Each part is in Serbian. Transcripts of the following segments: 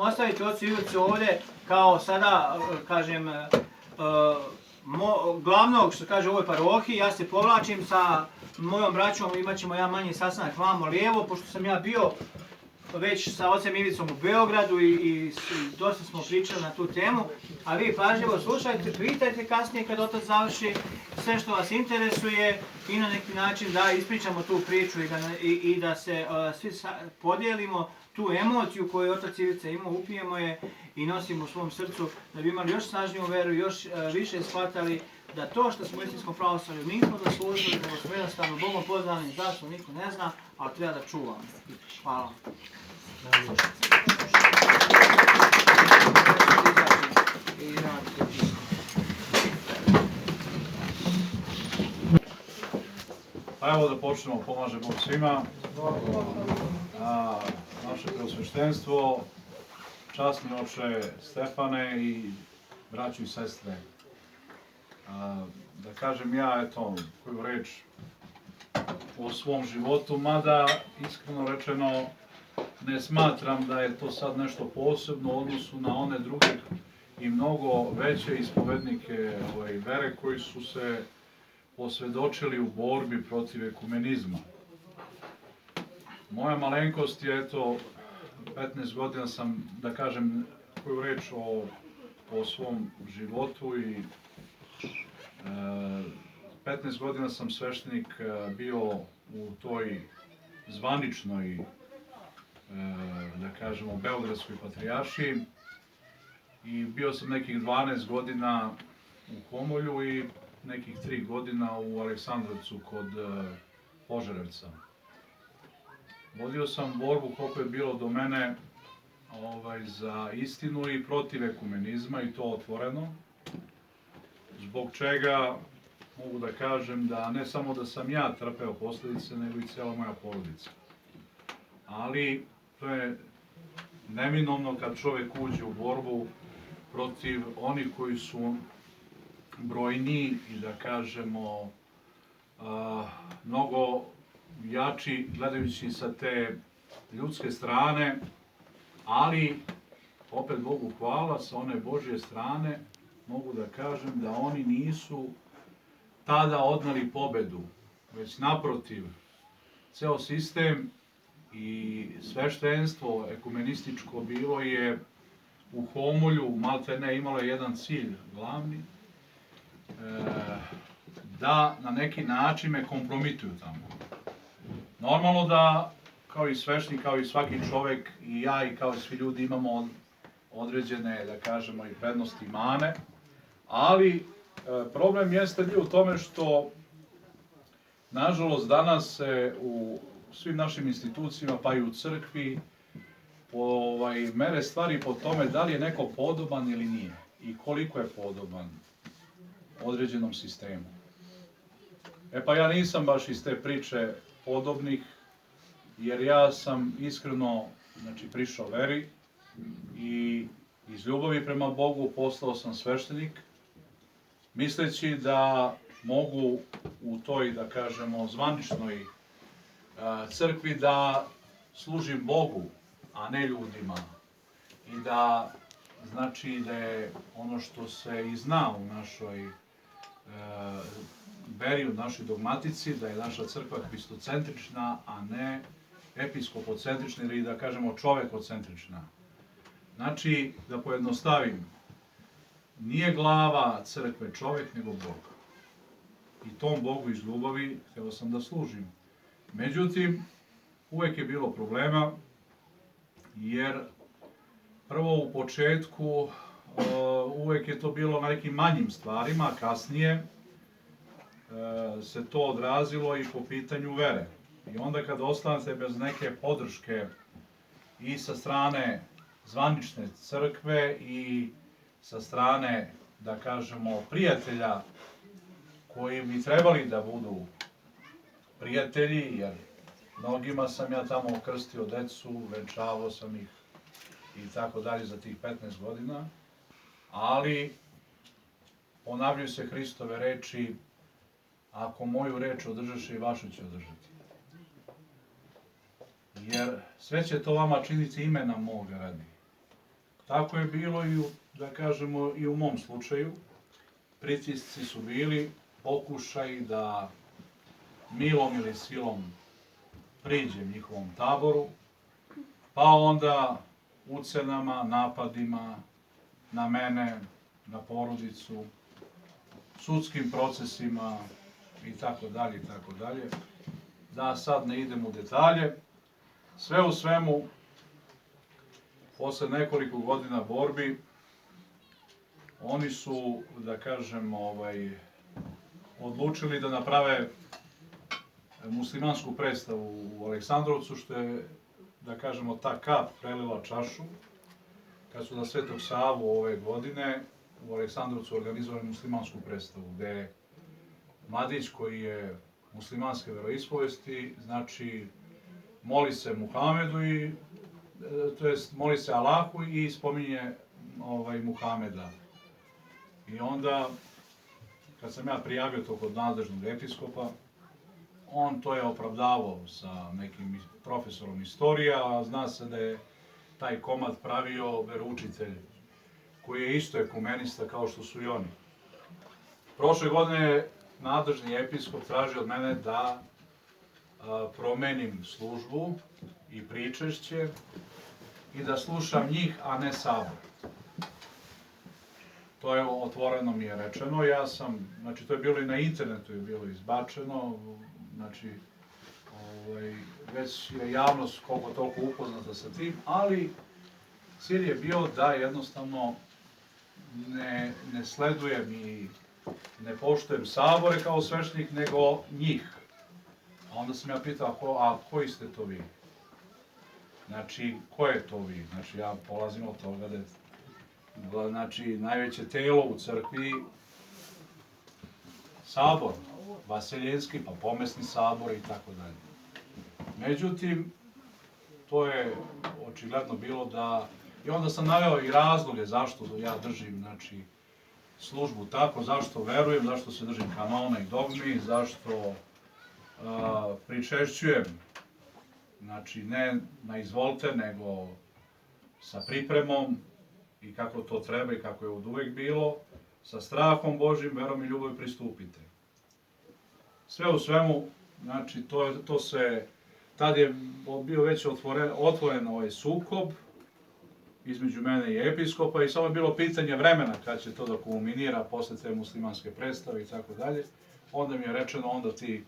Ostaviti ocu Ivicu ovdje kao sada, kažem, glavnog, što kaže u ovoj parohiji. Ja se povlačim sa mojom braćom, imat ćemo jedan manji sastanak vamo lijevo, pošto sam ja bio već sa ocem Ivicom u Beogradu i dosta smo pričali na tu temu, a vi pažljivo slušajte, pitajte kasnije kad otac završi sve što vas interesuje i na neki način da ispričamo tu priču i da se svi podijelimo tu emociju koju je otac Ivica imao, upijemo je i nosimo u svom srcu da bi imali još snažniju veru, još više shvatali da to što smo u istinskom pravoslavlju nismo zaslužili, nego smo jednostavno Bogom poznani, zašto niko ne zna, ali treba da čuvamo. Hvala. Pa evo da počnemo, pomaže Bog svima. Naše preosveštenstvo, časni oče Stefane i braću i sestre. Da kažem ja, eto, koju reč o svom životu, mada iskreno rečeno ne smatram da je to sad nešto posebno u odnosu na one druge i mnogo veće ispovednike vere koji su se posvedočili u borbi protiv ekumenizma. Moja malenkost je, eto, 15 godina sam, da kažem, koju reč o svom životu i 15 godina sam sveštenik bio u toj zvaničnoj, da kažemo, Beogradskoj patrijaršiji i bio sam nekih 12 godina u Homolju i nekih 3 godina u Aleksandrovcu kod Požarevca. Vodio sam borbu koliko je bilo do mene za istinu i protiv ekumenizma i to otvoreno, zbog čega mogu da kažem da ne samo da sam ja trpeo posljedice, nego i cijela moja porodica. Ali to je neminovno kad čovjek uđe u borbu protiv onih koji su brojni i da kažemo mnogo jači gledajući sa te ljudske strane, ali opet Bogu hvala, sa one Božje strane mogu da kažem da oni nisu tada odneli pobedu, već naprotiv, ceo sistem i sveštenstvo ekumenističko bilo je u Homolju, maltene imalo je jedan cilj glavni, da na neki način me kompromituju tamo. Normalno da, kao i svešnik, kao i svaki čovjek, i ja i kao i svi ljudi imamo određene, da kažemo, i prednosti i mane, ali problem jeste bio u tome što, nažalost, danas se u svim našim institucijama, pa i u crkvi, mere stvari po tome da li je neko podoban ili nije i koliko je podoban određenom sistemu. Pa ja nisam baš iz te priče podobnih, jer ja sam iskreno prišao veri i iz ljubavi prema Bogu postao sam sveštenik, misleći da mogu u toj, da kažemo, zvaničnoj crkvi da služim Bogu, a ne ljudima. I da, znači, da je ono što se i zna u našoj veri, u našoj dogmatici, da je naša crkva hristocentrična, a ne episkopocentrična ili, da kažemo, čovekocentrična. Znači, da pojednostavim, nije glava crkve čovek, nego Bog. I tom Bogu iz ljubavi hteo sam da služim. Međutim, uvek je bilo problema, jer prvo u početku uvek je to bilo na nekim manjim stvarima, kasnije se to odrazilo i po pitanju vere. I onda kad ostanete bez neke podrške i sa strane zvanične crkve i sa strane, da kažemo, prijatelja koji bi trebali da budu prijatelji, jer mnogima sam ja tamo krstio decu, venčavao sam ih i tako dalje za tih 15 godina, ali ponavljaju se Hristove reči: ako moju reč održaše, i vašu će održati. Jer sve će to vama činiti imena moga radi. tako je bilo i da kažemo, i u mom slučaju. Pritisci su bili pokušaj da milom ili silom priđem njihovom taboru, pa onda ucenama, napadima na mene, na porodicu, sudskim procesima i tako dalje, da sad ne idem u detalje. Sve u svemu, posle nekoliko godina borbi, oni su, da kažem, odlučili da naprave muslimansku predstavu u Aleksandrovcu, što je, da kažemo, ta kap prelila čašu, kad su na Svetog Savu ove godine u Aleksandrovcu organizovali muslimansku predstavu, gde mladić koji je muslimanske veroispovesti, znači, moli se Muhamedu i, to jest, moli se Allahu i spominje Muhameda. I onda, kad sam ja prijavio to kod nadležnog episkopa, on to je opravdavao sa nekim profesorom istorije, a zna se da je taj komad pravio veroučitelj, koji je isto ekumenista kao što su i oni. Prošle godine nadležni episkop traži od mene da promenim službu i pričešće i da slušam njih, a ne sabor. To je otvoreno mi je rečeno. Ja sam, znači to je bilo i na internetu je bilo izbačeno, znači već je javnost koliko toliko upoznata sa tim, ali cilj je bio da jednostavno ne sledujem i ne poštujem sabore kao sveštenik, nego njih. A onda sam ja pitao, a koji ste to vi? Znači, ko je to vi? Znači, ja polazim od toga da je, znači, najveće telo u crkvi sabor, vaseljenski, pa pomesni sabor i tako dalje. Međutim, to je očigledno bilo da, i onda sam naveo i razloge zašto ja držim, znači, službu tako, zašto verujem, zašto se držim kanona i dogmi, zašto pričešćujem, znači ne na izvolte, nego sa pripremom i kako to treba i kako je od uvek bilo, sa strahom Božjim, verom i ljubav pristupite. Sve u svemu, znači to se, tad je bio već otvoren ovaj sukob između mene i episkopa i samo je bilo pitanje vremena kad će to da kulminira posle te muslimanske predstave i tako dalje. Onda mi je rečeno, onda ti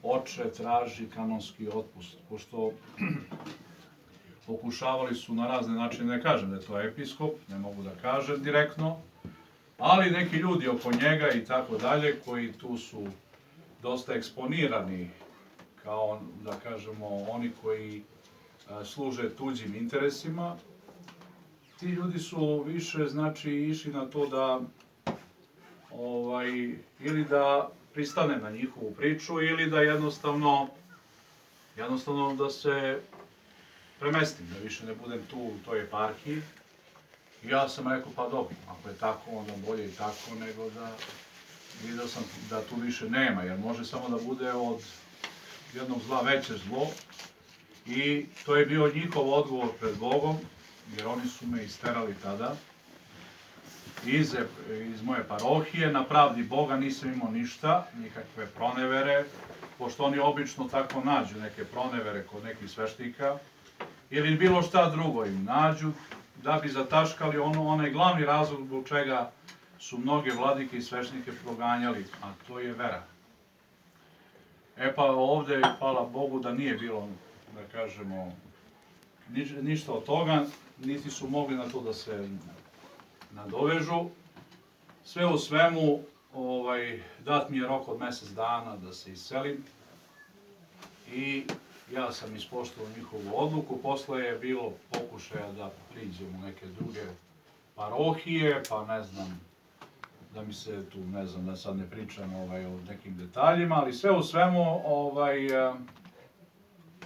oče traži kanonski otpust, pošto pokušavali su na razne načine, ne kažem da je to episkop, ne mogu da kažem direktno, ali neki ljudi oko njega i tako dalje, koji tu su dosta eksponirani, kao, da kažemo, oni koji služe tuđim interesima, ti ljudi su više, znači, išli na to da, ili da pristane na njihovu priču, ili da jednostavno da se premestim, da više ne budem tu u toj eparhiji. I ja sam rekao, pa dobro, ako je tako, onda bolje i tako, nego da vidio sam da tu više nema, jer može samo da bude od jednog zla veće zlo. I to je bio njihov odgovor pred Bogom, jer oni su me isterali tada iz moje parohije. Na pravdi Boga nisam imao ništa, nikakve pronevere, pošto oni obično tako nađu neke pronevere kod nekih sveštika, ili bilo šta drugo im nađu, da bi zataškali onaj glavni razlog zbog čega su mnoge vladike i sveštenike proganjali, a to je vera. E pa ovde, hvala Bogu, da nije bilo, da kažemo, ništa od toga, niti su mogli na to da se nadovežu. Sve u svemu, dat mi je rok od mesec dana da se iselim i ja sam ispoštovao njihovu odluku. Posle je bilo pokušaja da priđem u neke druge parohije, pa ne znam, da mi se tu, ne znam, da sad ne pričam o nekim detaljima, ali sve u svemu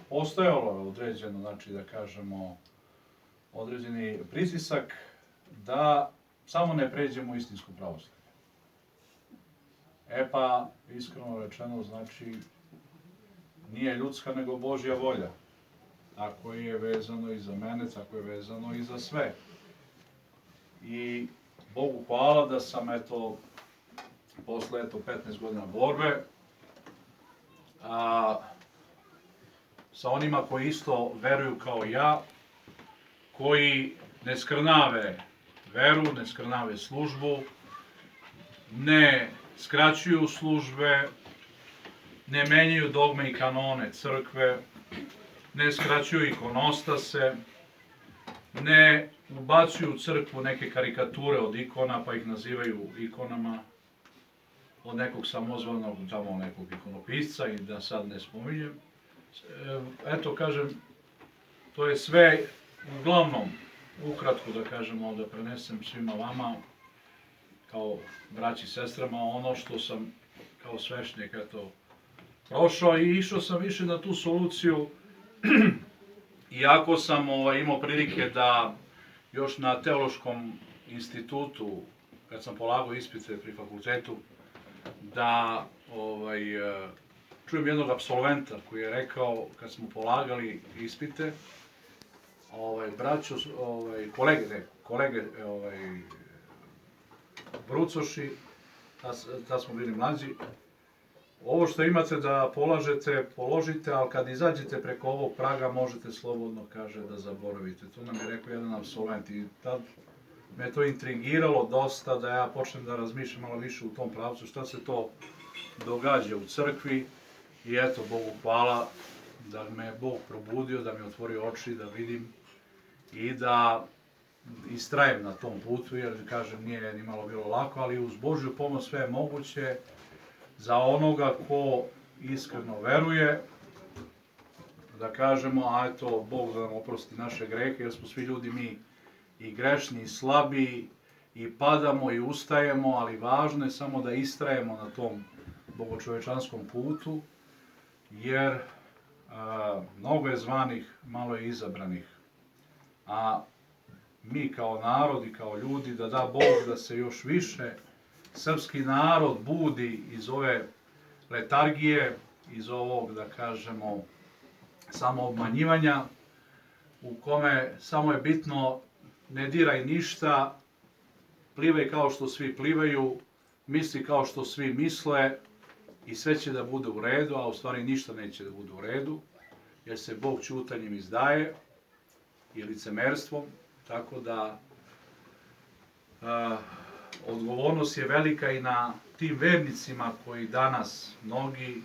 postojalo je određeno, znači da kažemo, određeni pritisak da samo ne pređemo u istinsku pravoslavlje. E pa, iskreno rečeno, znači, nije ljudska nego Božja volja. Tako je vezano i za mene, tako je vezano i za sve. i Bogu hvala da sam posle 15 godina borbe, sa onima koji isto veruju kao ja, koji ne skrnave veru, ne skrnave službu, ne skraćuju službe, ne menjaju dogme i kanone crkve, ne skraćuju ikonostas, ne ubacuju u crkvu neke karikature od ikona pa ih nazivaju ikonama, od nekog samozvanog tamo nekog ikonopisca i da sad ne spominjem. Eto, kažem, to je sve uglavnom, ukratko da kažemo, da prenesem svima vama, kao braći i sestrama, ono što sam kao sveštenik prošao i išao sam više na tu soluciju, iako sam imao prilike da još na Teološkom institutu, kad sam polagao ispite pri fakultetu, da čujem jednog apsolventa koji je rekao, kad smo polagali ispite, kolege brucoši, tad smo bili mlađi, ovo što imate da polažete, položite, ali kad izađete preko ovog praga možete slobodno, kaže, da zaboravite. To nam je rekao jedan apsolvent i tad me to intrigiralo dosta da ja počnem da razmišljam malo više u tom pravcu, šta se to događa u crkvi i eto, Bogu hvala da me Bog probudio, da mi otvorio oči, da vidim i da istrajem na tom putu, jer, kažem, nije ni malo bilo lako, ali uz Božju pomoć sve je moguće za onoga ko iskreno veruje, da kažemo, a eto, Bog da nam oprosti naše grehe, jer smo svi ljudi mi i grešni, i slabi, i padamo, i ustajemo, ali važno je samo da istrajemo na tom bogočovečanskom putu, jer mnogo je zvanih, malo je izabranih. A mi kao narod i kao ljudi, da da Bog da se još više srpski narod budi iz ove letargije, iz ovog, da kažemo, samoobmanjivanja, u kome samo je bitno ne diraj ništa, plivaj kao što svi plivaju, misli kao što svi misle i sve će da bude u redu, a u stvari ništa neće da bude u redu, jer se Bog ćutanjem izdaje i licemerstvom, tako da odgovornost je velika i na tim vernicima koji danas mnogi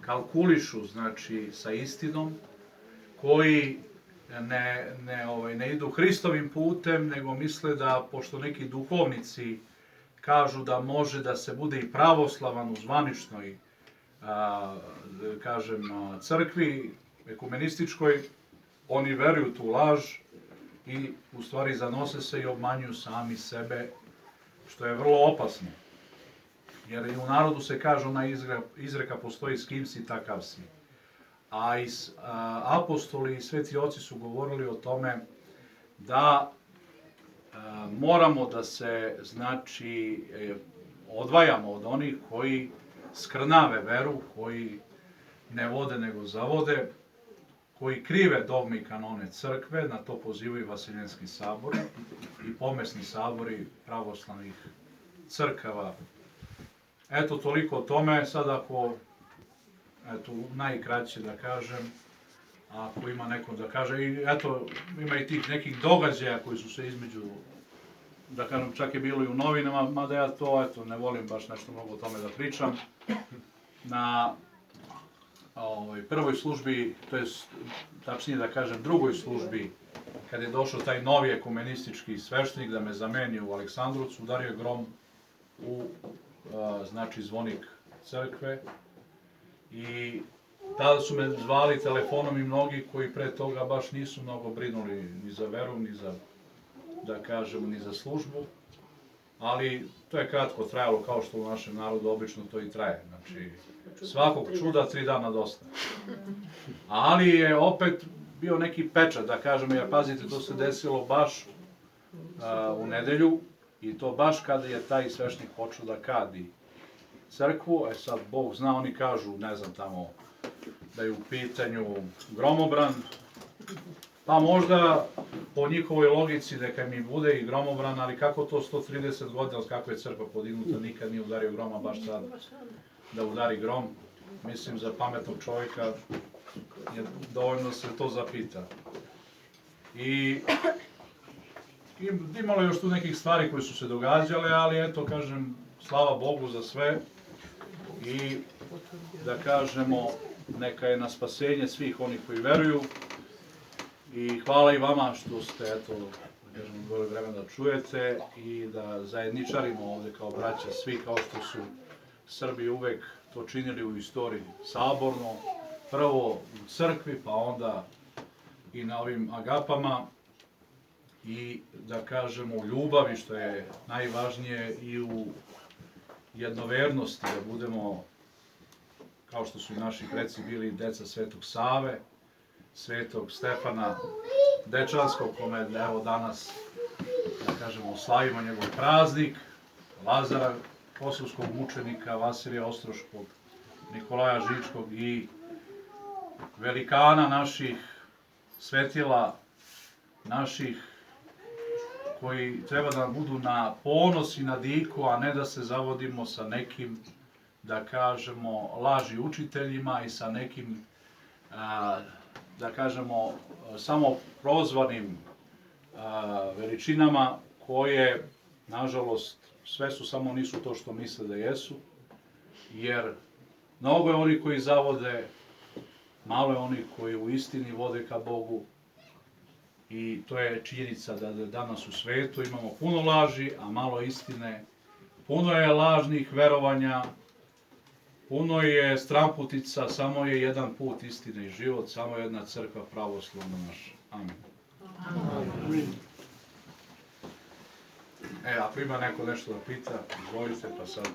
kalkulišu, znači, sa istinom, koji ne idu Hristovim putem, nego misle da, pošto neki duhovnici kažu da može da se bude i pravoslavan u zvaničnoj, kažem, crkvi, ekumenističkoj, oni veruju tu laž i u stvari zanose se i obmanjuju sami sebe, što je vrlo opasno. Jer i u narodu se kaže, ona izreka postoji, s kim si, takav si. A apostoli i sveti oci su govorili o tome da moramo da se, znači, odvajamo od onih koji skrnave veru, koji ne vode nego zavode, koji krive dogme i kanone crkve, na to pozivaju Vaseljenski sabori i pomesni sabori pravoslavnih crkava. Eto, toliko o tome. Sad ako, eto, najkraće da kažem, ako ima neko da kaže, i eto, ima i tih nekih događaja koji su se između, da kažem, čak je bilo i u novinama, mada ja to, eto, ne volim baš nešto mnogo o tome da pričam. Na prvoj službi, to je, tačnije da kažem, drugoj službi, kad je došao taj novi ekumenistički sveštenik da me zameni u Aleksandrovcu, udario je grom u, znači, zvonik crkve i tada su me zvali telefonom i mnogi koji pre toga baš nisu mnogo brinuli ni za veru, ni za, da kažem, ni za službu, ali to je kratko trajalo, kao što u našem narodu obično to i traje, znači svakog čuda 3 dana dosta. Ali je opet bio neki pečat, da kažem, jer pazite, to se desilo baš u nedelju i to baš kada je taj sveštenik počeo da kadi crkvu, sad Bog zna, oni kažu, ne znam, tamo, da je u pitanju gromobran, Pa možda po njihovoj logici neka mi bude i gromobran, ali kako to 130 godina od kako je crkva podignuta, nikad nije udario groma, baš sad da udari grom. Mislim, za pametnog čovjeka je dovoljno se to zapita. I imalo je još tu nekih stvari koje su se događale, ali eto, kažem, slava Bogu za sve i da kažemo, neka je na spasenje svih onih koji veruju i hvala i vama što ste, eto, da kažem, odvojili vremena da čujete i da zajedničarimo ovdje kao braća, svi kao što su Srbi uvek to činili u istoriji saborno, prvo u crkvi, pa onda i na ovim agapama i da kažemo u ljubavi, što je najvažnije, i u jednovernosti, da budemo, kao što su i naši preci bili, deca Svetog Save, Svetog Stefana Dečanskog, kome evo danas, da kažemo, slavimo njegov praznik, Lazara Kosovskog mučenika, Vasilija Ostroškog, Nikolaja Žičkog i velikana naših svetila, naših koji treba da budu na ponos i na diku, a ne da se zavodimo sa nekim, da kažemo, laži učiteljima i sa nekim, da kažemo, samo prozvanim veličinama koje, nažalost, sve su samo nisu to što misle da jesu, jer mnogo je oni koji zavode, malo je oni koji u istini vode ka Bogu i to je činjenica da danas u svetu imamo puno laži, a malo istine, puno je lažnih verovanja, puno je stramputica, samo je jedan put istine i život, samo jedna crkva pravoslavna naša. Amin. Amin. Ako ima neko nešto da pita, izvolite pa sad.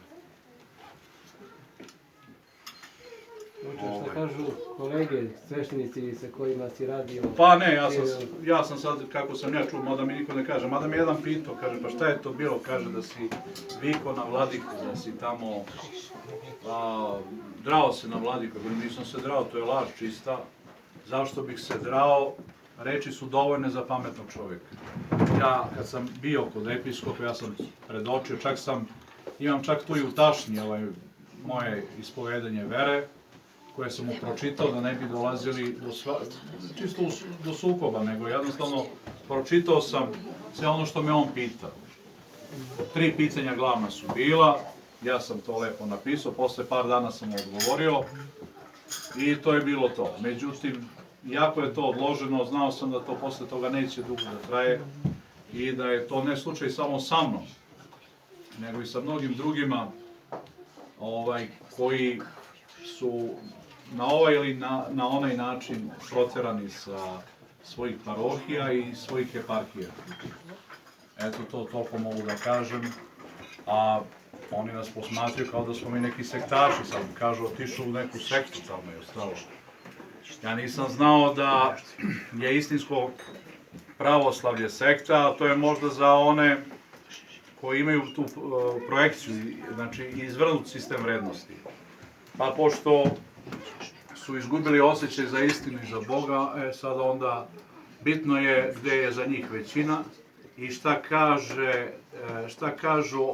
Što kažu kolege, sveštenici sa kojima si radio? Pa ne, ja sam sad, kako sam ja čuo, mada mi niko ne kaže, mada mi jedan pitao, kaže, pa šta je to bilo, kaže da si vikao na vladiku, da si tamo drao se na vladiku, nisam se drao, to je laž čista, zašto bih se drao, reči su dovoljne za pametnog čovjeka. Ja, kad sam bio kod episkopa, ja sam predočio, imam čak tu i u tašnji moje ispovedanje vere, koje sam mu pročitao da ne bi dolazili čisto do sukoba, nego jednostavno pročitao sam sve ono što me on pitao. 3 pitanja glavna su bila, ja sam to lepo napisao, posle par dana sam mu odgovorio i to je bilo to. Međutim, iako je to odloženo, znao sam da to posle toga neće dugo da traje i da je to ne slučaj samo sa mnom, nego i sa mnogim drugima koji su na ovaj ili na onaj način proterani sa svojih parohija i svojih eparhija. Eto to toliko mogu da kažem, a oni nas posmatraju kao da smo mi neki sektaši, sad kažu otišao u neku sektu tamo i ostalo. Ja nisam znao da je istinsko pravoslavlje sekta, a to je možda za one koji imaju tu projekciju, znači izvrnut sistem vrednosti. Pa pošto su izgubili osjećaj za istinu i za Boga, sad onda bitno je gde je za njih većina i šta kažu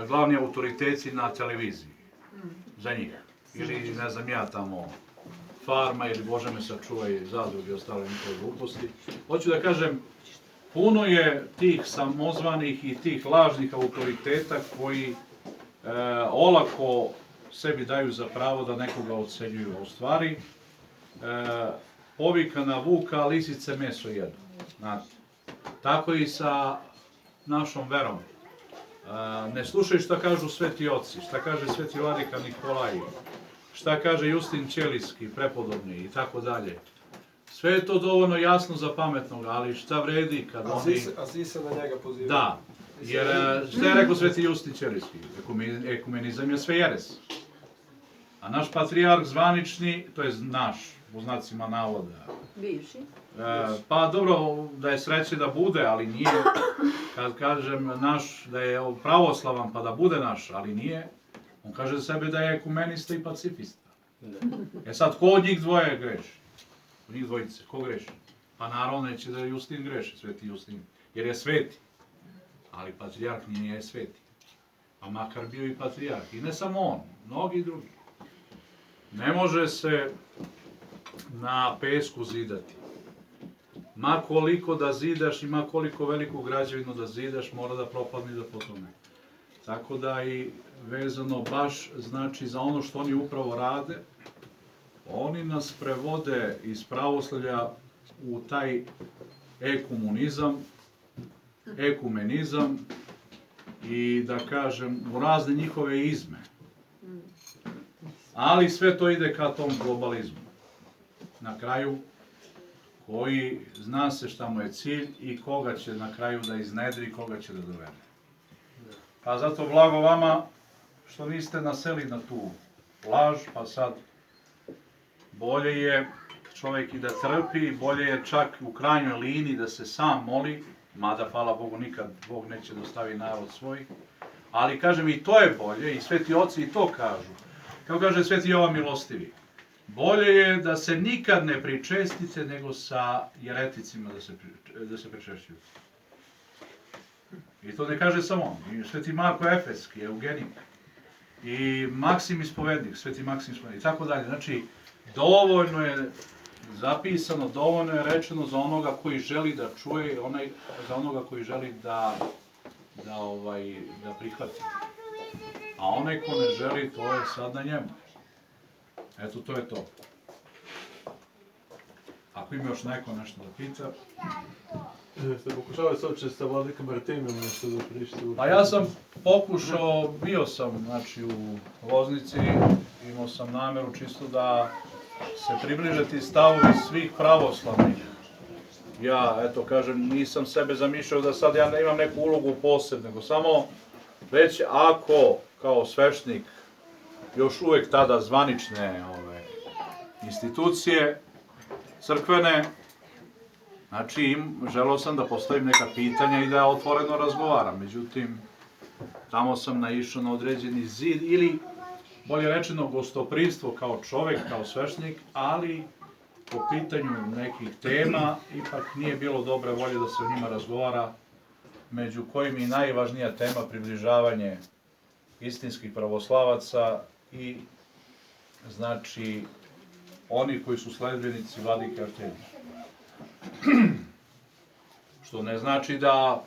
glavni autoriteti na televiziji za njih. Ili ne znam ja tamo Farma ili Bože me sačuvaj zadruge i ostale njihove gluposti. Hoću da kažem, puno je tih samozvanih i tih lažnih autoriteta koji olako sebi daju za pravo da nekoga ocenjuju. U stvari, povika na vuka, lisice meso jedu. Tako i sa našom verom. Ne slušaj šta kažu sveti oci, šta kaže sveti vladika Nikolaj, šta kaže Justin Ćelijski, prepodobni i tako dalje. Sve je to dovoljno jasno za pametnog, ali šta vredi kad oni... A svi se na njega pozivaju. Da, jer šta je rekao sveti Justin Ćelijski? Ekumenizam je sve jeres. A naš patrijarh zvanični, to je naš, u znacima navoda. Bivši. Pa dobro, da je sreće da bude, ali nije. Kad kažem naš, da je pravoslavan pa da bude naš, ali nije. On kaže za sebe da je ekumenista i pacifista. Sad, ko od njih dvoje greši? Od njih dvojice, ko greši? Pa naravno neće da Justin greši, sveti Justin, jer je sveti. Ali patrijarh nije sveti. Pa makar bio i patrijarh. I ne samo on, mnogi drugi. Ne može se na pesku zidati. Ma koliko da zidaš i ma koliko veliku građevinu da zidaš, mora da propadne i da potone. Tako da i vezano baš znači za ono što oni upravo rade, oni nas prevode iz pravoslavlja u taj ekumenizam i da kažem u razne njihove izme. Ali sve to ide ka tom globalizmu. Na kraju, koji zna se šta mu je cilj i koga će na kraju da iznedri, koga će da dovede. Pa zato blago vama što niste naseli na tu laž, pa sad bolje je čovjek i da trpi, bolje je čak u krajnjoj liniji da se sam moli, mada hvala Bogu nikad Bog neće dostavi narod svoj, ali kažem i to je bolje i sveti oci i to kažu. Kao kaže sveti Jovan Milostivi, bolje je da se nikad ne pričestite nego sa jereticima da se pričešćuju. I to ne kaže samo on, i sveti Marko Efeski, Eugenik, i Maksim Ispovednik, sveti Maksim Ispovednik, i tako dalje. Znači, dovoljno je zapisano, dovoljno je rečeno za onoga koji želi da čuje, za onoga koji želi da prihvati. A onaj ko ne želi, to je sad na njemu. Eto, to je to. Ako ima još neko nešto da pita... Ste pokušali soče sa vladikom Artemijom nešto da prište? Pa ja sam pokušao, bio sam znači u Loznici, imao sam nameru čisto da se približe ti stavovi svih pravoslavnih. Ja, eto kažem, nisam sebe zamišljao da sad ja imam neku ulogu posebnu, nego samo već ako kao svešnik još uvek tada zvanične institucije crkvene, znači, želeo sam da postavim neka pitanja i da otvoreno razgovaram. Međutim, tamo sam naišao na određeni zid ili, bolje rečeno, gostoprimstvo kao čovek, kao svešnik, ali po pitanju nekih tema ipak nije bilo dobre volje da se o njima razgovara, među kojim i najvažnija tema približavanje istinskih pravoslavaca i, znači, oni koji su sledbenici vladike Artemija. Što ne znači da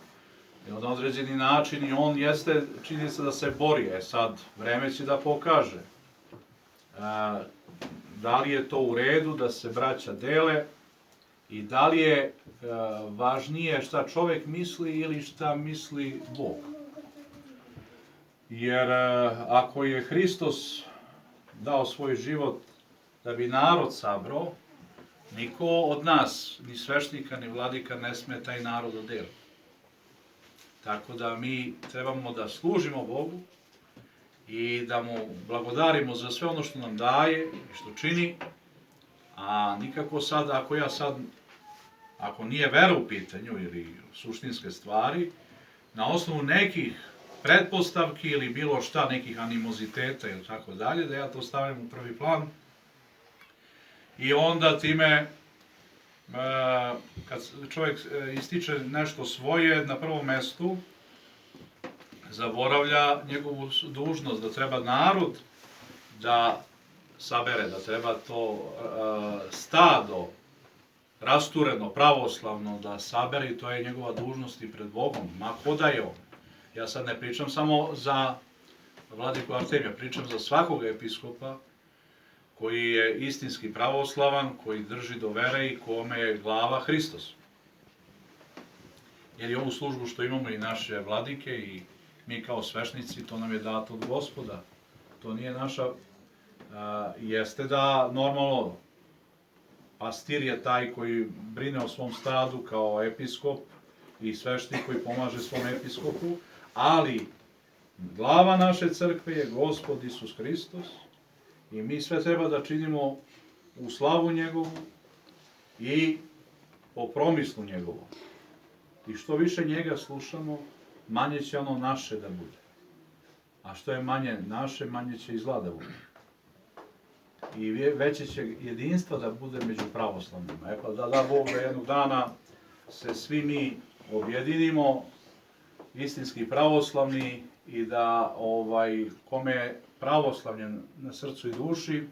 na određeni način i on jeste, čini se da se bori. Sad, vreme će da pokaže. Da li je to u redu da se braća dele i da li je važnije šta čovjek misli ili šta misli Bog. Jer ako je Hristos dao svoj život da bi narod sabrao, niko od nas, ni svešnika, ni vladika, ne sme taj narod da deli. Tako da mi trebamo da služimo Bogu i da mu blagodarimo za sve ono što nam daje i što čini, a nikako sad, ako nije vera u pitanju ili suštinske stvari, na osnovu nekih pretpostavki ili bilo šta, nekih animoziteta ili tako dalje, da ja to stavljam u prvi plan. I onda time, kad čovjek ističe nešto svoje na prvom mestu, zaboravlja njegovu dužnost da treba narod da sabere, da treba to stado rastureno, pravoslavno da sabere i to je njegova dužnost i pred Bogom, ma ko da je on. Ja sad ne pričam samo za vladiku Artemija, pričam za svakog episkopa koji je istinski pravoslavan, koji drži do vere i kome je glava Hristos. Jer i ovu službu što imamo i naše vladike i mi kao svešnici, to nam je dato od Gospoda. To nije naša, jeste da normalno pastir je taj koji brine o svom stadu kao episkop i svešnik koji pomaže svom episkopu, ali glava naše crkve je Gospod Isus Hristos i mi sve treba da činimo u slavu njegovu i po promislu njegovu. I što više njega slušamo, manje će ono naše da bude. A što je manje naše, manje će i zla da bude. i veće će jedinstvo da bude među pravoslavnima. E pa da Bog da jednog dana se svi mi objedinimo, istinski pravoslavni, i da kome je pravoslavlje na srcu i duši,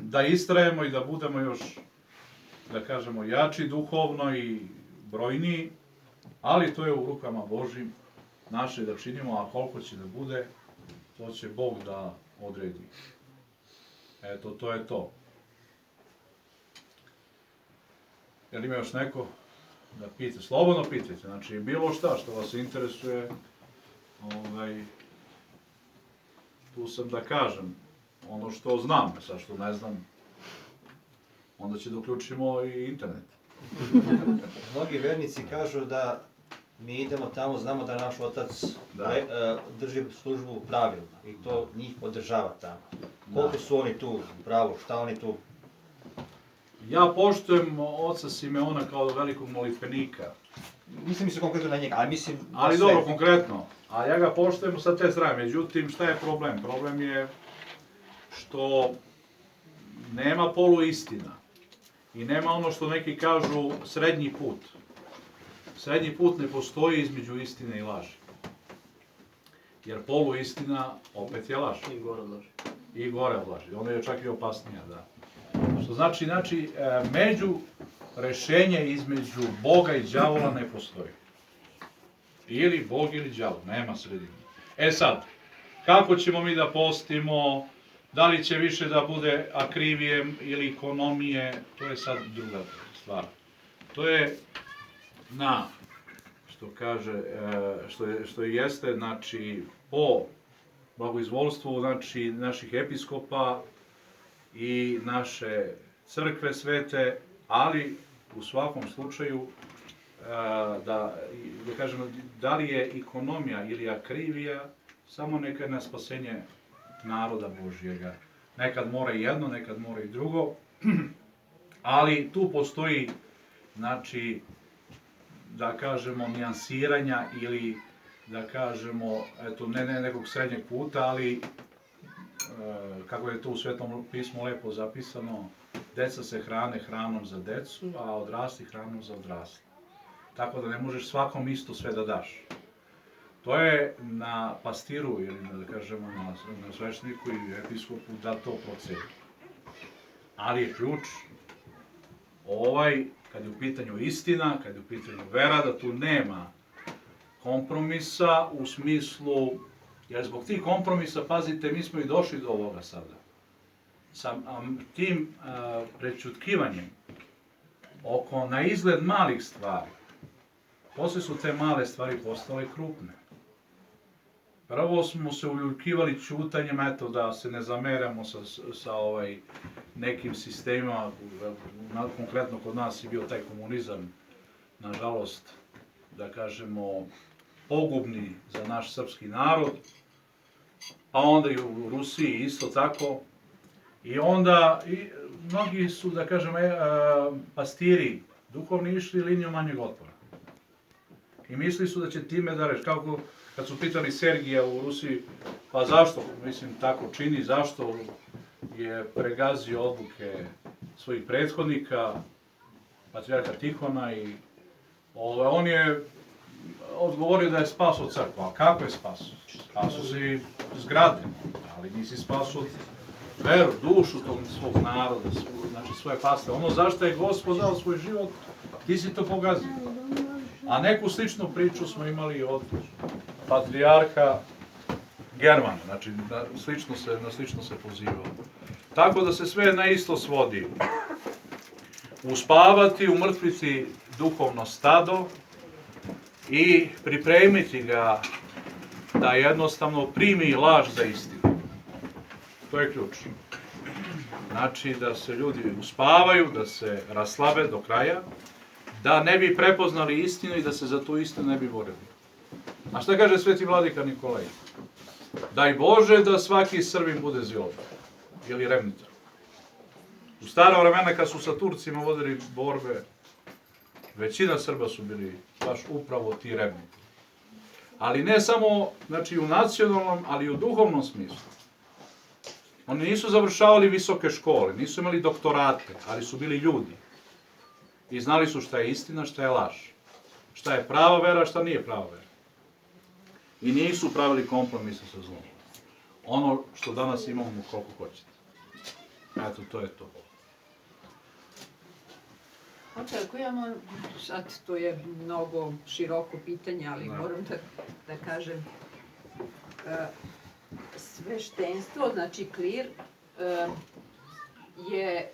da istrajemo i da budemo još, da kažemo, jači duhovno i brojniji, ali to je u rukama Božjim naše da činimo, a koliko će da bude, to će Bog da odredi. Eto, to je to. Jel ima još neko da pita? Slobodno pitajte, znači bilo šta što vas interesuje, tu sam da kažem ono što znam, sad što ne znam, onda će da uključimo i internet. Mnogi vernici kažu da mi idemo tamo, znamo da naš otac drži službu pravilno i to njih podržava tamo. Koliko su oni tu pravo, šta oni tu? Ja poštujem oca Simeona kao velikog molitvenika. Nisam mislio konkretno na njega, ali mislim... Ali dobro, konkretno. A ja ga poštujem sa te strane. Međutim, šta je problem? Problem je što nema poluistina. I nema ono što neki kažu srednji put. Srednji put ne postoji između istine i laži. Jer poluistina opet je laž. I gore od laži. I gore od laži. Ona je čak i opasnija, da. Što znači, među rešenje između Boga i đavola ne postoji. Ili Bog ili đavo, nema sredine. E sad, kako ćemo mi da postimo, da li će više da bude akrivijem ili ekonomije, to je sad druga stvar. To je što kaže, što jeste, znači, po blagoizvolstvu, znači, naših episkopa i naše crkve svete, ali u svakom slučaju, da kažemo, da li je ekonomija ili akrivija, samo neka je na spasenje naroda Božjega. Nekad mora i jedno, nekad mora i drugo, ali tu postoji, znači, da kažemo, nijansiranja ili, da kažemo, eto, ne nekog srednjeg puta, ali, kako je to u Svetom pismu lepo zapisano, deca se hrane hranom za decu, a odrasli hranom za odrasli. Tako da ne možeš svakom isto sve da daš. To je na pastiru ili, da kažemo, na svešteniku i episkopu da to proceni. Ali je ključ kad je u pitanju istina, kad je u pitanju vera, da tu nema kompromisa u smislu, jer zbog tih kompromisa, pazite, mi smo i došli do ovoga sada. Sa tim prečutkivanjem oko na izgled malih stvari, posle su te male stvari postale krupne. Prvo smo se uljuljkivali ćutanjem, eto, da se ne zameramo sa nekim sistemima, konkretno kod nas je bio taj komunizam, nažalost, da kažemo, pogubni za naš srpski narod, a onda i u Rusiji isto tako. I onda mnogi su, da kažemo, pastiri duhovni išli linijom manjeg otpora. I mislili su da će time da reći, kako kad su pitali Sergija u Rusiji, pa zašto, mislim, tako čini, zašto je pregazio odluke svojih prethodnika, patrijarha Tihona, i on je odgovorio da je spasao crkvu. A kako je spasao? Spasao si zgrade, ali nisi spasao veru, dušu tog svog naroda, znači svoje paste. Ono zašto je Gospod dao svoj život, ti si to pogazio. A neku sličnu priču smo imali od patrijarha Germana, znači na slično se pozivao. Tako da se sve na isto svodi. Uspavati, umrtviti duhovno stado i pripremiti ga da jednostavno primi laž za istinu. To je ključ. Znači da se ljudi uspavaju, da se raslabe do kraja, da ne bi prepoznali istinu i da se za tu istinu ne bi borili. A šta kaže sveti vladika Nikolaj? Daj Bože da svaki Srbin bude zilot ili remnitor. U stara vremena kad su sa Turcima vodili borbe, većina Srba su bili baš upravo ti remnitori. Ali ne samo, znači, u nacionalnom, ali i u duhovnom smislu. Oni nisu završavali visoke škole, nisu imali doktorate, ali su bili ljudi. I znali su šta je istina, šta je laž. Šta je prava vera, šta nije prava vera. I nisu pravili kompromise sa zlom. Ono što danas imamo koliko hoćete. Eto, to je to. Očekujemo, sad to je mnogo široko pitanje, ali moram da kažem, sveštenstvo, znači klir, je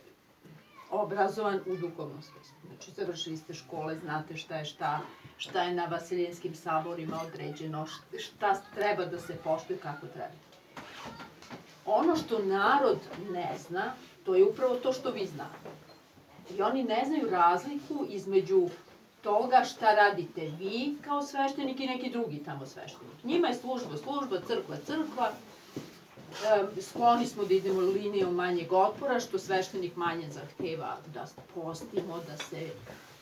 obrazovan u duhovnom smislu. Znači, završili ste škole, znate šta je na Vasilijanskim saborima određeno, šta treba da se poštuje, kako treba. Ono što narod ne zna, to je upravo to što vi znate. I oni ne znaju razliku između toga šta radite vi kao sveštenik i neki drugi tamo sveštenik. Njima je služba, crkva. Skloni smo da idemo linijom manjeg otpora, što sveštenik manje zahteva da postimo, da se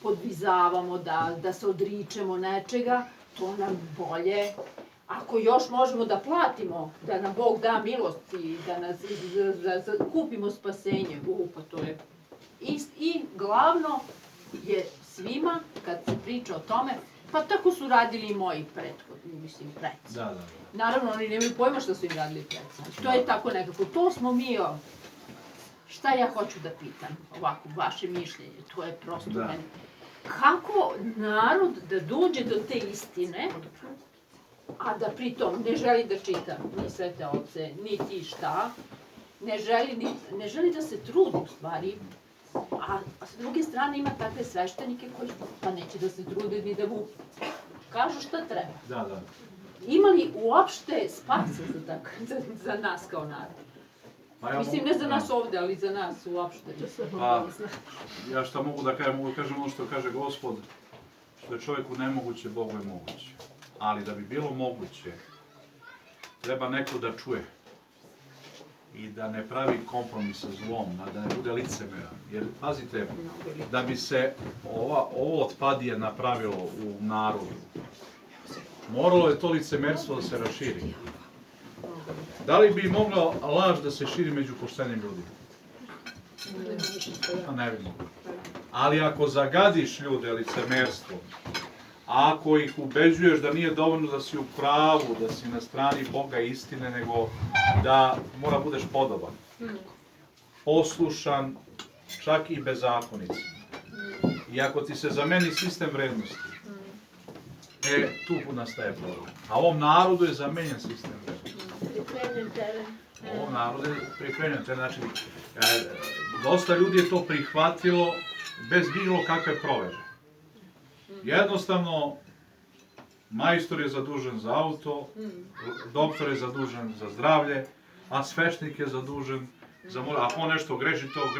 podvizavamo, da se odričemo nečega. To nam bolje. Ako još možemo da platimo, da nam Bog da milost i da kupimo spasenje, pa to je... I glavno je svima, kad se priča o tome, pa tako su radili i moji preci. Naravno, oni nemaju pojma što su im radili preci. To je tako nekako, to smo mi, šta ja hoću da pitam, ovako, vaše mišljenje, to je prosto meni. Kako narod da dođe do te istine, a da pritom ne želi da čita ni Svete Otce, niti šta, ne želi da se trudi u stvari, a sa druge strane ima takve sveštenike koji pa neće da se trude ni da mu kažu šta treba. Ima li uopšte spasa za nas kao narod? Mislim, ne za nas ovde, ali za nas uopšte. Ja šta mogu da kažem? Mogu da kažem ono što kaže Gospod, što je čovjeku nemoguće, Bogu je moguće. Ali da bi bilo moguće, treba neko da čuje i da ne pravi kompromis sa zlom, da ne bude licemeran. Jer, pazite, da bi se ovo otpadije napravilo u narodu, moralo je to licemerstvo da se raširi. Da li bi mogla laž da se širi među poštenim ljudima? Pa ne bi mogla. Ali ako zagadiš ljude licemerstvom, ako ih ubeđuješ da nije dovoljno da si u pravu, da si na strani Boga i istine, nego da mora budeš podoban, poslušan, čak i bezakonici. I ako ti se zameni sistem vrednosti, tu nastaje problem. A ovom narodu je zamenjen sistem vrednosti. Pripremljen teren. Ovom narodu je pripremljen teren. Znači, dosta ljudi je to prihvatilo bez bilo kakve provere. Jednostavno, majstor je zadužen za auto, doktor je zadužen za zdravlje, a sveštenik je zadužen za... Ako on nešto greši, to greši.